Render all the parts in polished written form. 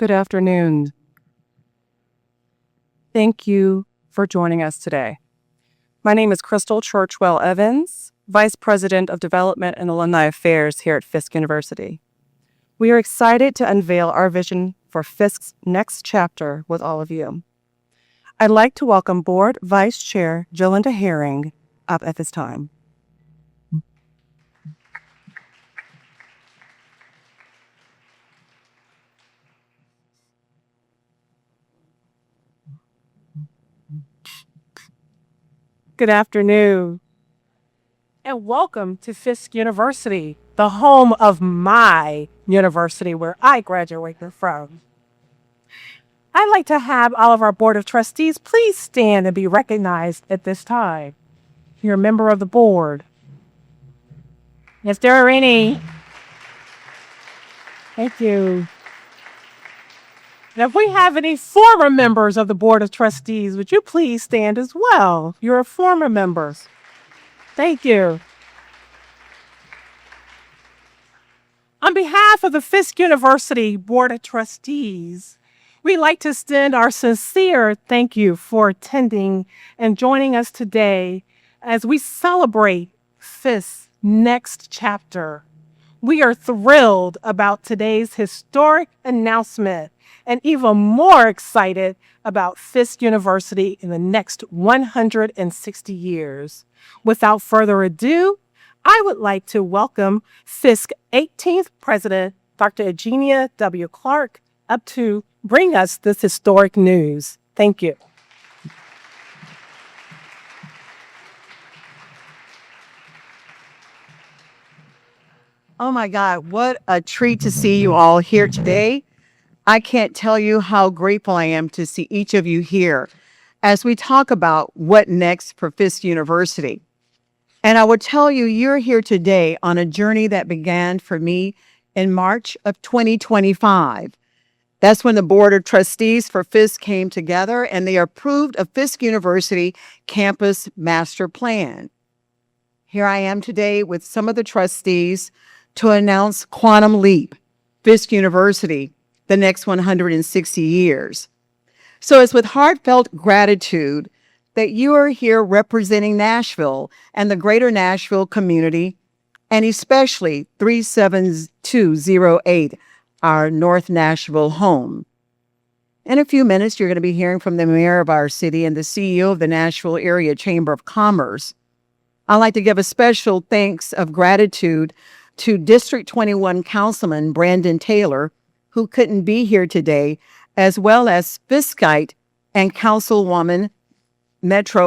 Good afternoon. Thank you for joining us today. My name is Crystal Churchwell Evans, Vice President of Development and Alumni Affairs here at Fisk University. We are excited to unveil our vision for Fisk's next chapter with all of you. I'd like to welcome Board Vice Chair Jolinda Herring up at this time. Good afternoon, and welcome to Fisk University, the home of my university where I graduated from. I'd like to have all of our Board of Trustees please stand and be recognized at this time. You're a member of the board. If there are any, thank you. And if we have any former members of the Board of Trustees, would you please stand as well? You're former members. Thank you. On behalf of the Fisk University Board of Trustees, we'd like to extend our sincere thank you for attending and joining us today as we celebrate Fisk's next chapter. We are thrilled about today's historic announcement and even more excited about Fisk University in the next 160 years. Without further ado, I would like to welcome Fisk 18th President, Dr. Eugenia W. Clark, up to bring us this historic news. Thank you. Oh my God, what a treat to see you all here today. I can't tell you how grateful I am to see each of you here as we talk about what next for Fisk University. And I would tell you, you're here today on a journey that began for me in March of 2025. That's when the Board of Trustees for Fisk came together and they approved a Fisk University Campus Master Plan. Here I am today with some of the trustees to announce Quantum Leap, Fisk University, the next 160 years. So it's with heartfelt gratitude that you are here representing Nashville and the greater Nashville community, and especially 37208, our North Nashville home. In a few minutes, you're going to be hearing from the mayor of our city and the CEO of the Nashville Area Chamber of Commerce. I'd like to give a special thanks of gratitude to District 21 Councilman Brandon Taylor, who couldn't be here today, as well as Fiskite and Metro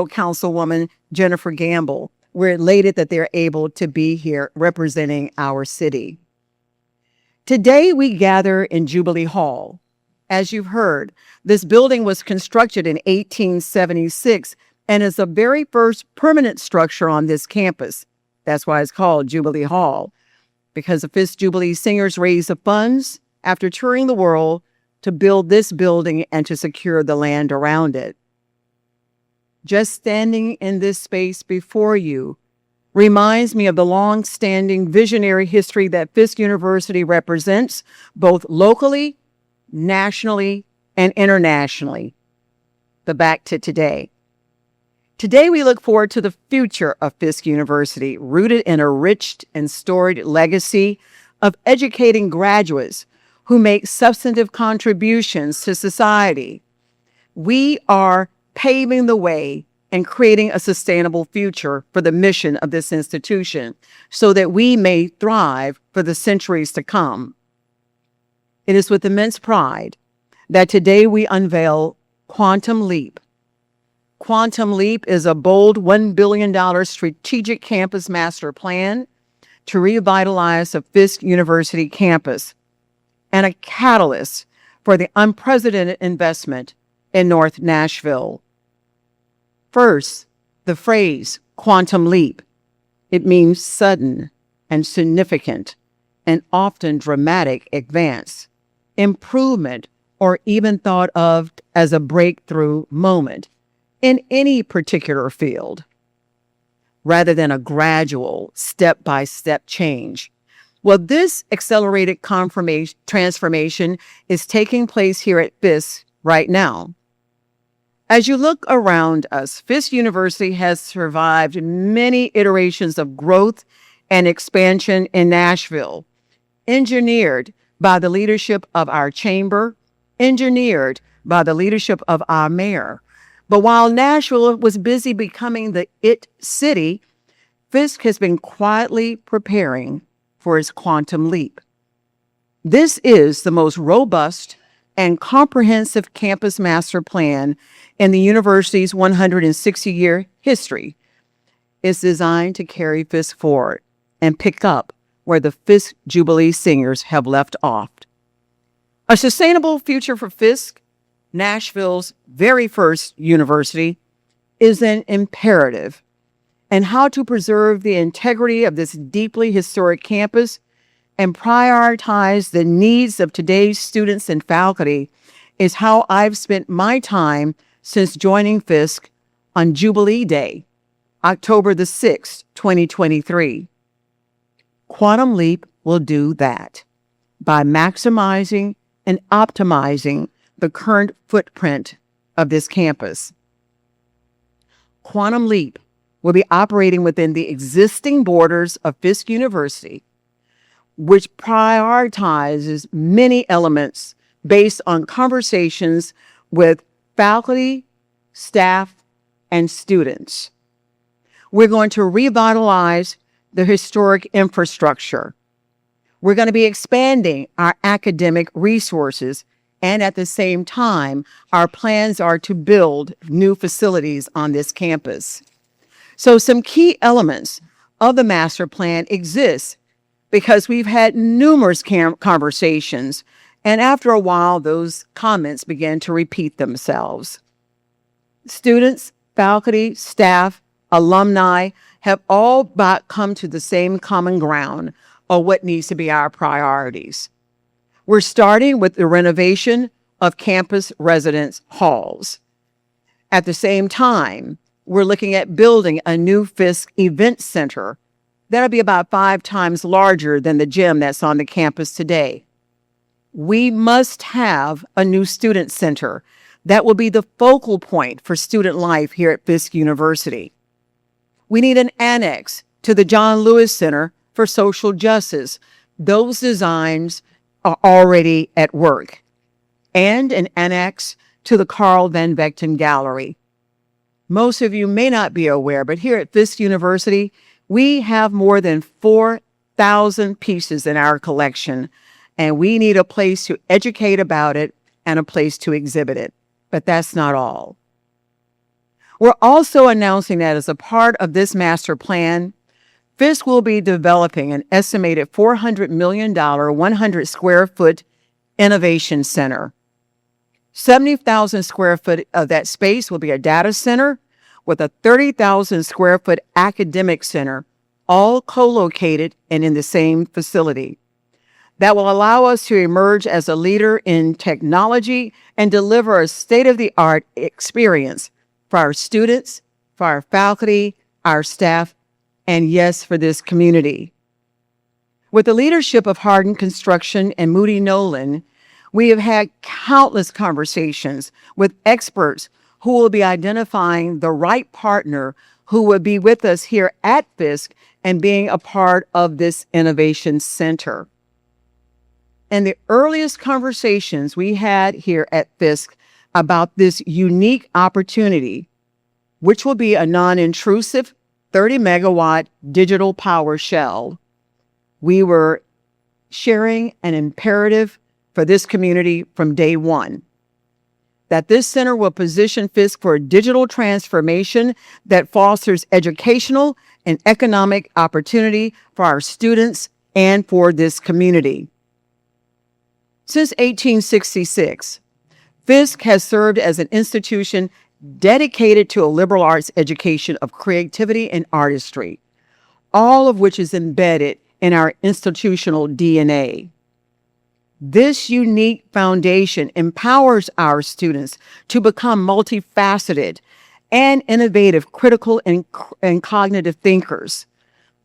Councilwoman Jennifer Gamble. We're elated that they're able to be here representing our city. Today, we gather in Jubilee Hall. As you've heard, this building was constructed in 1876 and is the very first permanent structure on this campus. That's why it's called Jubilee Hall, because the Fisk Jubilee Singers raised the funds after touring the world to build this building and to secure the land around it. Just standing in this space before you reminds me of the long-standing visionary history that Fisk University represents, both locally, nationally, and internationally. But back to today. Today, we look forward to the future of Fisk University, rooted in a rich and storied legacy of educating graduates who make substantive contributions to society. We are paving the way and creating a sustainable future for the mission of this institution so that we may thrive for the centuries to come. It is with immense pride that today we unveil Quantum Leap. Quantum Leap is a bold $1 billion strategic campus master plan to revitalize the Fisk University campus and a catalyst for the unprecedented investment in North Nashville. First, the phrase quantum leap. It means sudden and significant and often dramatic advance, improvement, or even thought of as a breakthrough moment in any particular field, rather than a gradual step-by-step change. Well, this accelerated transformation is taking place here at Fisk right now. As you look around us, Fisk University has survived many iterations of growth and expansion in Nashville, engineered by the leadership of our chamber, engineered by the leadership of our mayor. But while Nashville was busy becoming the it city, Fisk has been quietly preparing for its quantum leap. This is the most robust and comprehensive campus master plan in the university's 160-year history. It's designed to carry Fisk forward and pick up where the Fisk Jubilee singers have left off. A sustainable future for Fisk, Nashville's very first university, is an imperative. And how to preserve the integrity of this deeply historic campus and prioritize the needs of today's students and faculty is how I've spent my time since joining Fisk on Jubilee Day, October the 6th, 2023. Quantum Leap will do that by maximizing and optimizing the current footprint of this campus. Quantum Leap will be operating within the existing borders of Fisk University, which prioritizes many elements based on conversations with faculty, staff, and students. We're going to revitalize the historic infrastructure. We're going to be expanding our academic resources, and at the same time, our plans are to build new facilities on this campus. So some key elements of the master plan exist because we've had numerous conversations, and after a while, those comments began to repeat themselves. Students, faculty, staff, alumni have all but come to the same common ground of what needs to be our priorities. We're starting with the renovation of campus residence halls. At the same time, we're looking at building a new Fisk Event Center that'll be about 5 times larger than the gym that's on the campus today. We must have a new student center that will be the focal point for student life here at Fisk University. We need an annex to the John Lewis Center for Social Justice. Those designs are already at work. And an annex to the Carl Van Vechten Gallery. Most of you may not be aware, but here at Fisk University, we have more than 4,000 pieces in our collection, and we need a place to educate about it and a place to exhibit it. But that's not all. We're also announcing that as a part of this master plan, Fisk will be developing an estimated $400 million, 100 square foot innovation center. 70,000 square foot of that space will be a data center with a 30,000 square foot academic center, all co-located and in the same facility. That will allow us to emerge as a leader in technology and deliver a state-of-the-art experience for our students, for our faculty, our staff, and yes, for this community. With the leadership of Hardin Construction and Moody Nolan, we have had countless conversations with experts who will be identifying the right partner who will be with us here at Fisk and being a part of this innovation center. And the earliest conversations we had here at Fisk about this unique opportunity, which will be a non-intrusive 30 megawatt digital power shell, we were sharing an imperative for this community from day one, that this center will position Fisk for a digital transformation that fosters educational and economic opportunity for our students and for this community. Since 1866, Fisk has served as an institution dedicated to a liberal arts education of creativity and artistry, all of which is embedded in our institutional DNA. This unique foundation empowers our students to become multifaceted and innovative, critical and cognitive thinkers,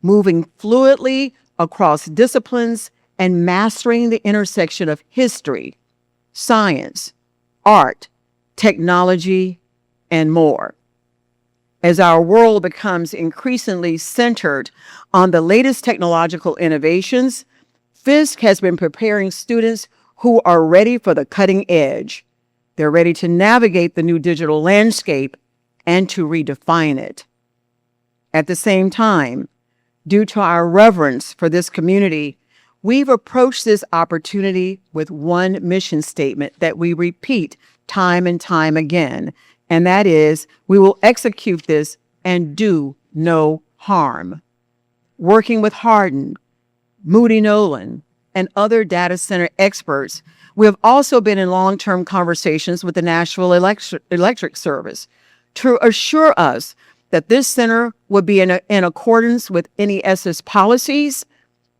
moving fluidly across disciplines and mastering the intersection of history, science, art, technology, and more. As our world becomes increasingly centered on the latest technological innovations, Fisk has been preparing students who are ready for the cutting edge. They're ready to navigate the new digital landscape and to redefine it. At the same time, due to our reverence for this community, we've approached this opportunity with one mission statement that we repeat time and time again, and that is, we will execute this and do no harm. Working with Hardin, Moody Nolan, and other data center experts, we have also been in long-term conversations with the Nashville Electric Service to assure us that this center will be in accordance with NES's policies,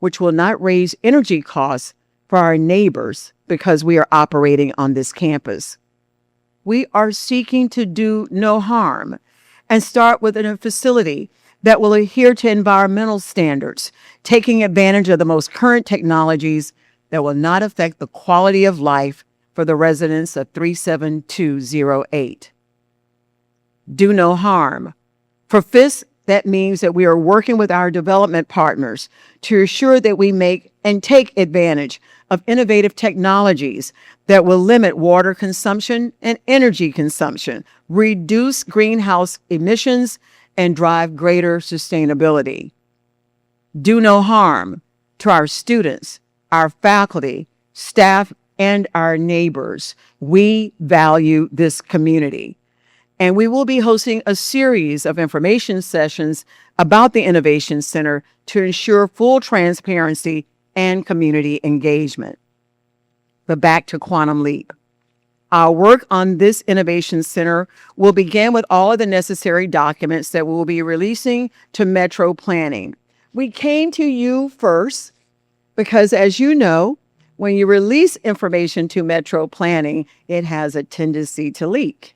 which will not raise energy costs for our neighbors because we are operating on this campus. We are seeking to do no harm and start with a facility that will adhere to environmental standards, taking advantage of the most current technologies that will not affect the quality of life for the residents of 37208. Do no harm. For Fisk, that means that we are working with our development partners to ensure that we make and take advantage of innovative technologies that will limit water consumption and energy consumption, reduce greenhouse emissions, and drive greater sustainability. Do no harm to our students, our faculty, staff, and our neighbors. We value this community. And we will be hosting a series of information sessions about the Innovation Center to ensure full transparency and community engagement. But back to Quantum Leap. Our work on this Innovation Center will begin with all of the necessary documents that we will be releasing to Metro Planning. We came to you first because, as you know, when you release information to Metro Planning, it has a tendency to leak.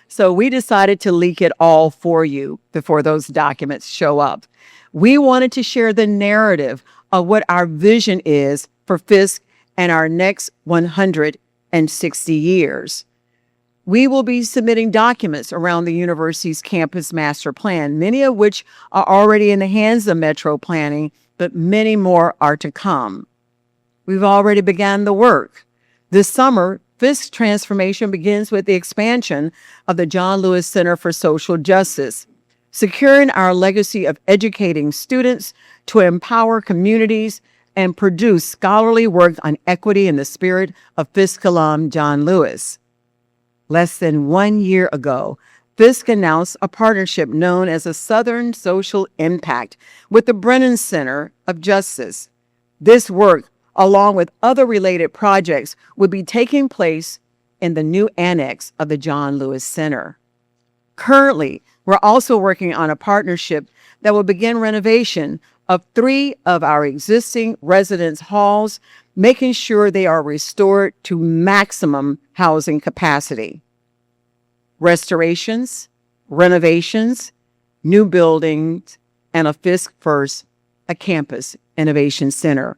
So we decided to leak it all for you before those documents show up. We wanted to share the narrative of what our vision is for Fisk and our next 160 years. We will be submitting documents around the university's campus master plan, many of which are already in the hands of Metro Planning, but many more are to come. We've already begun the work. This summer, Fisk's transformation begins with the expansion of the John Lewis Center for Social Justice, securing our legacy of educating students to empower communities and produce scholarly work on equity in the spirit of Fisk alum John Lewis. Less than 1 year ago, Fisk announced a partnership known as a Southern Social Impact with the Brennan Center of Justice. This work, along with other related projects, would be taking place in the new annex of the John Lewis Center. Currently, we're also working on a partnership that will begin renovation of 3 of our existing residence halls, making sure they are restored to maximum housing capacity. Restorations, renovations, new buildings, and a Fisk First, a campus innovation center.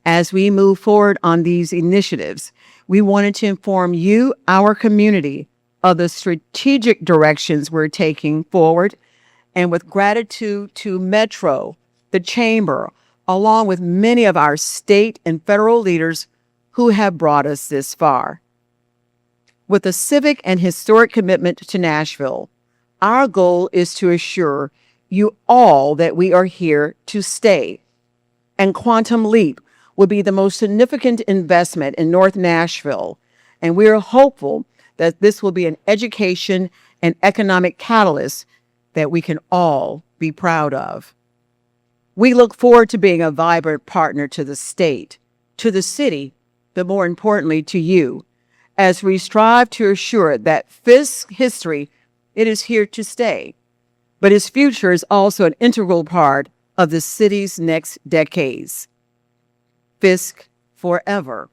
As we move forward on these initiatives, we wanted to inform you, our community, of the strategic directions we're taking forward, and with gratitude to Metro, the Chamber, along with many of our state and federal leaders who have brought us this far. With a civic and historic commitment to Nashville, our goal is to assure you all that we are here to stay. And Quantum Leap will be the most significant investment in North Nashville, and we are hopeful that this will be an education and economic catalyst that we can all be proud of. We look forward to being a vibrant partner to the state, to the city, but more importantly to you, as we strive to assure that Fisk's history, it is here to stay, but its future is also an integral part of the city's next decades. Fisk forever.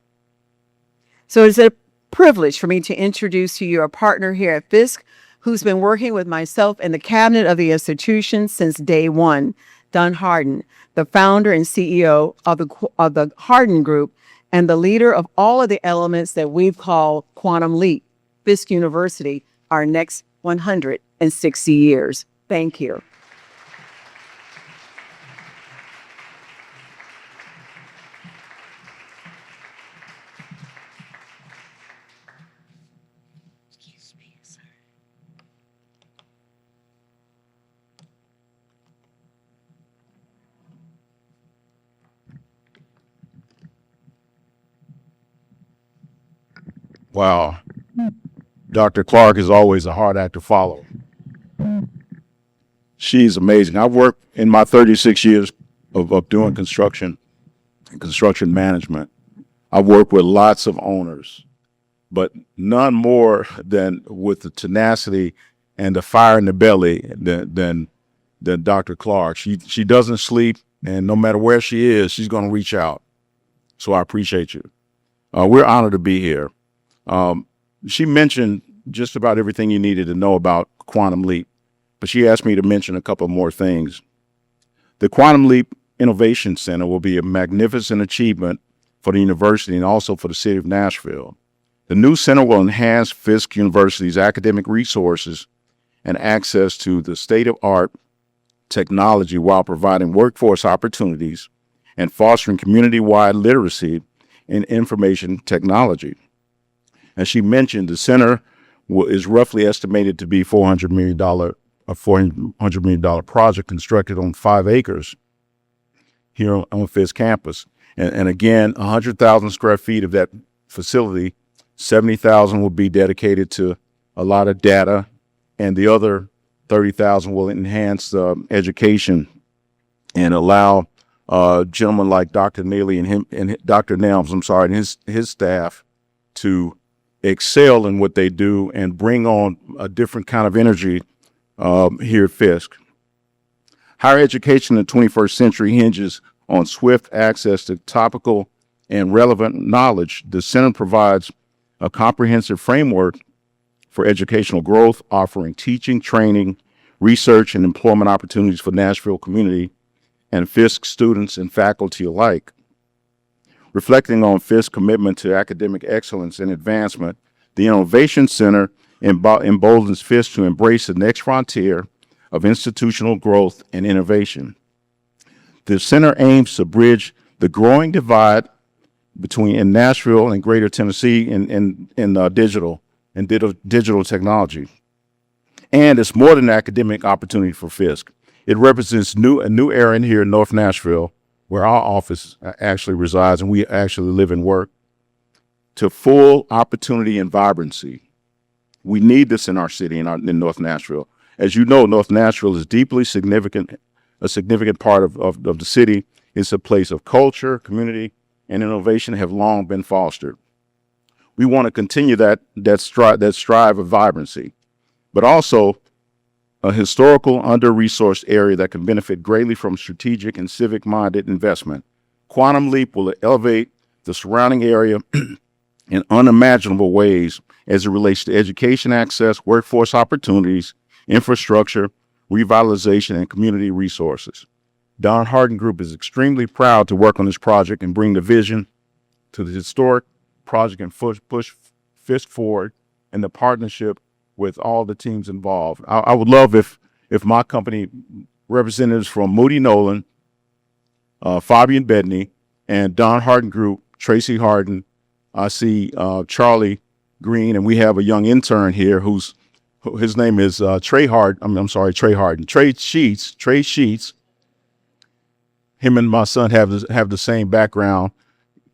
So it's a privilege for me to introduce to you a partner here at Fisk who's been working with myself and the cabinet of the institution since day one. Don Harden, the founder and CEO of the Harden Group and the leader of all of the elements that we've called Quantum Leap, Fisk University, our next 160 years. Thank you. Wow. Dr. Clark is always a hard act to follow. She's amazing. I've worked in my 36 years of doing construction and construction management. I've worked with lots of owners, but none more than with the tenacity and the fire in the belly than Dr. Clark. She doesn't sleep, and no matter where she is, she's going to reach out. So I appreciate you. We're honored to be here. She mentioned just about everything you needed to know about Quantum Leap, but she asked me to mention a couple more things. The Quantum Leap Innovation Center will be a magnificent achievement for the university and also for the city of Nashville. The new center will enhance Fisk University's academic resources and access to the state-of-the-art technology while providing workforce opportunities and fostering community-wide literacy in information technology. As she mentioned, the center is roughly estimated to be $400 million project constructed on 5 acres here on Fisk campus. And again, 100,000 square feet of that facility, 70,000 will be dedicated to a lot of data, and the other 30,000 will enhance education and allow gentlemen like Dr. Neely and Dr. Nelms, and his staff to excel in what they do and bring on a different kind of energy here at Fisk. Higher education in the 21st century hinges on swift access to topical and relevant knowledge. The center provides a comprehensive framework for educational growth, offering teaching, training, research, and employment opportunities for Nashville community and Fisk students and faculty alike. Reflecting on Fisk's commitment to academic excellence and advancement, the Innovation Center emboldens Fisk to embrace the next frontier of institutional growth and innovation. The center aims to bridge the growing divide in Nashville and Greater Tennessee in digital technology. And it's more than an academic opportunity for Fisk. It represents a new era in here in North Nashville, where our office actually resides and we actually live and work, to full opportunity and vibrancy. We need this in our city, in North Nashville. As you know, North Nashville is deeply significant, a significant part of the city. It's a place of culture, community, and innovation have long been fostered. We want to continue that strive of vibrancy, but also a historical under-resourced area that can benefit greatly from strategic and civic-minded investment. Quantum Leap will elevate the surrounding area in unimaginable ways as it relates to education access, workforce opportunities, infrastructure, revitalization, and community resources. Don Harden Group is extremely proud to work on this project and bring the vision to the historic project and push Fisk forward in the partnership with all the teams involved. I would love if my company representatives from Moody Nolan, Fabian Bedney, and Don Harden Group, Tracy Harden, I see Charlie Green, and we have a young intern here his name is Trey Harden. Trey Sheets. Him and my son have the same background,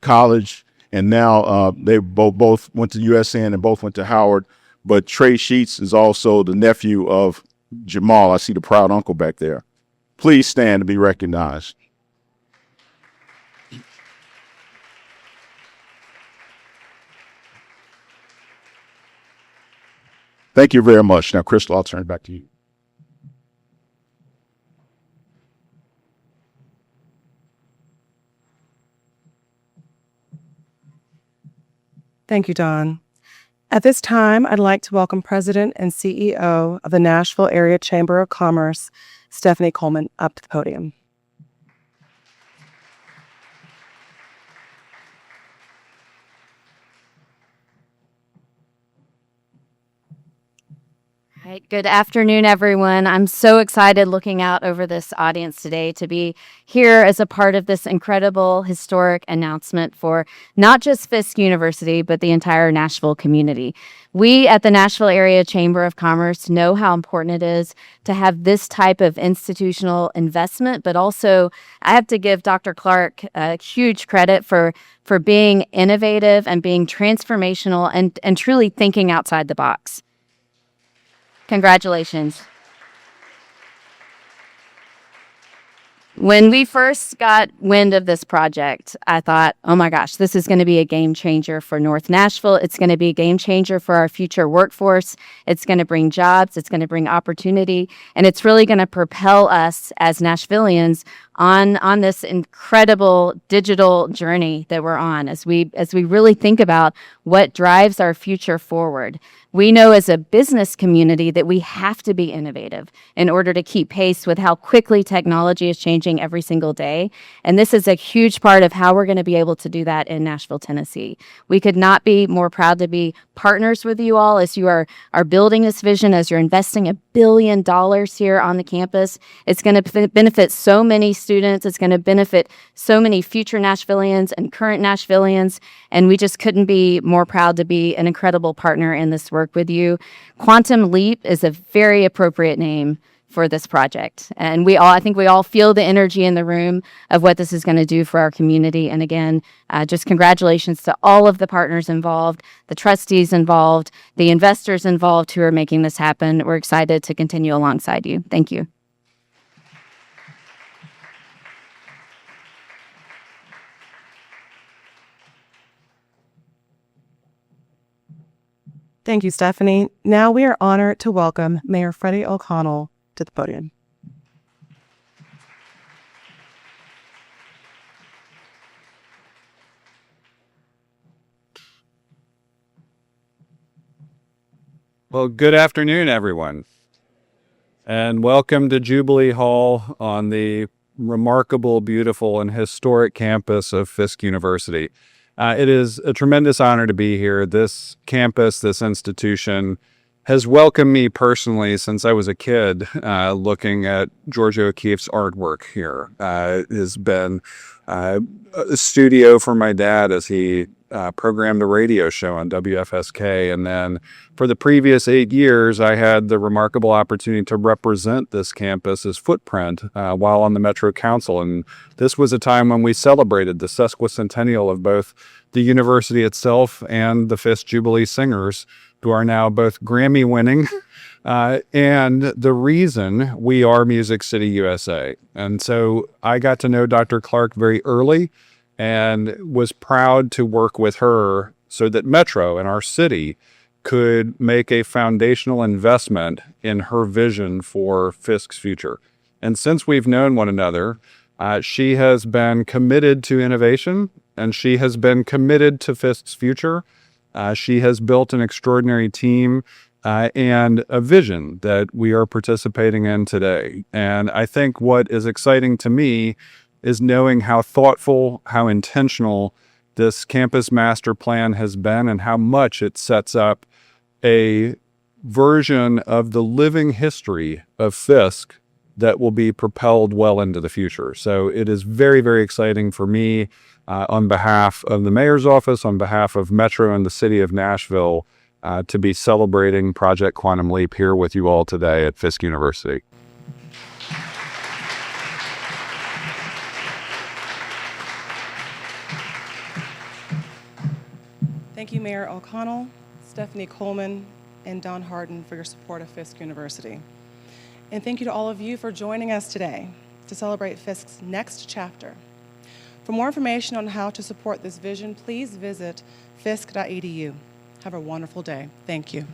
college, and now they both went to USN and both went to Howard. But Trey Sheets is also the nephew of Jamal. I see the proud uncle back there. Please stand to be recognized. Thank you very much. Now, Crystal, I'll turn it back to you. Thank you, Don. At this time, I'd like to welcome President and CEO of the Nashville Area Chamber of Commerce, Stephanie Coleman, up to the podium. right. Good afternoon, everyone. I'm so excited looking out over this audience today to be here as a part of this incredible historic announcement for not just Fisk University, but the entire Nashville community. We at the Nashville Area Chamber of Commerce know how important it is to have this type of institutional investment, but also I have to give Dr. Clark huge credit for being innovative and being transformational and truly thinking outside the box. Congratulations. When we first got wind of this project, I thought, oh my gosh, this is going to be a game changer for North Nashville. It's going to be a game changer for our future workforce. It's going to bring jobs. It's going to bring opportunity. And it's really going to propel us as Nashvillians on this incredible digital journey that we're on as we really think about what drives our future forward. We know as a business community that we have to be innovative in order to keep pace with how quickly technology is changing every single day. And this is a huge part of how we're going to be able to do that in Nashville, Tennessee. We could not be more proud to be partners with you all as you are building this vision, as you're investing $1 billion here on the campus. It's going to benefit so many students. It's going to benefit so many future Nashvillians and current Nashvillians. And we just couldn't be more proud to be an incredible partner in this work with you. Quantum Leap is a very appropriate name for this project. And I think we all feel the energy in the room of what this is going to do for our community. And again, just congratulations to all of the partners involved, the trustees involved, the investors involved who are making this happen. We're excited to continue alongside you. Thank you. Thank you, Stephanie. Now we are honored to welcome Mayor Freddie O'Connell to the podium. Well, good afternoon, everyone, and welcome to Jubilee Hall on the remarkable, beautiful, and historic campus of Fisk University. It is a tremendous honor to be here. This campus, this institution, has welcomed me personally since I was a kid, looking at Georgia O'Keeffe's artwork here. It has been a studio for my dad as he programmed a radio show on WFSK. And then for the previous 8 years, I had the remarkable opportunity to represent this campus's footprint while on the Metro Council. And this was a time when we celebrated the sesquicentennial of both the university itself and the Fisk Jubilee Singers, who are now both Grammy winning and the reason we are Music City, USA. And so I got to know Dr. Clark very early and was proud to work with her so that Metro and our city could make a foundational investment in her vision for Fisk's future. And since we've known one another, she has been committed to innovation and she has been committed to Fisk's future. She has built an extraordinary team and a vision that we are participating in today. And I think what is exciting to me is knowing how thoughtful, how intentional this campus master plan has been and how much it sets up a version of the living history of Fisk that will be propelled well into the future. So it is very, very exciting for me on behalf of the mayor's office, on behalf of Metro and the city of Nashville, to be celebrating Project Quantum Leap here with you all today at Fisk University. Thank you, Mayor O'Connell, Stephanie Coleman, and Don Harden for your support of Fisk University. And thank you to all of you for joining us today to celebrate Fisk's next chapter. For more information on how to support this vision, please visit fisk.edu. Have a wonderful day. Thank you.